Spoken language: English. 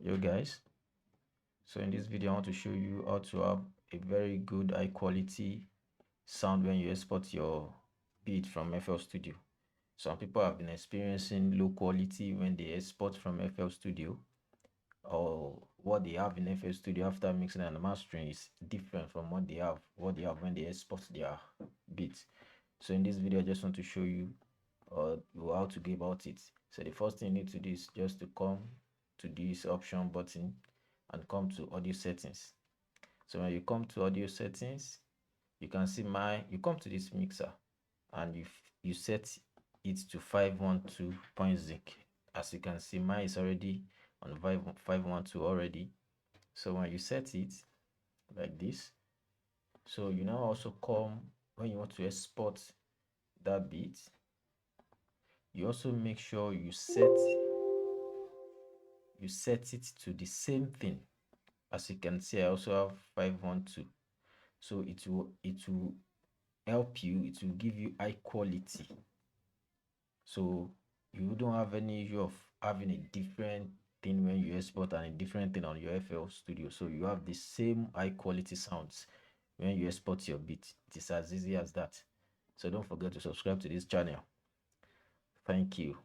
Yo guys, so in this video I want to show you how to have a very good high quality sound when you export your beat from FL Studio. Some people have been experiencing low quality when they export from FL Studio, or what they have in FL Studio after mixing and mastering is different from what they have when they export their beat. So in this video I just want to show you how to go about it. So the first thing you need to do is just to come to this option button and come to audio settings. So when you come to audio settings, you can see you come to this mixer and you set it to 512.zinc. As you can see, mine is already on 512 already. So when you set it like this, so you now also come, when you want to export that beat, you also make sure you set it to the same thing. As you can see, I also have 512. So it will help you, it will give you high quality. So you don't have any issue of having a different thing when you export and a different thing on your FL Studio. So you have the same high quality sounds when you export your beat. It is as easy as that. So don't forget to subscribe to this channel. Thank you.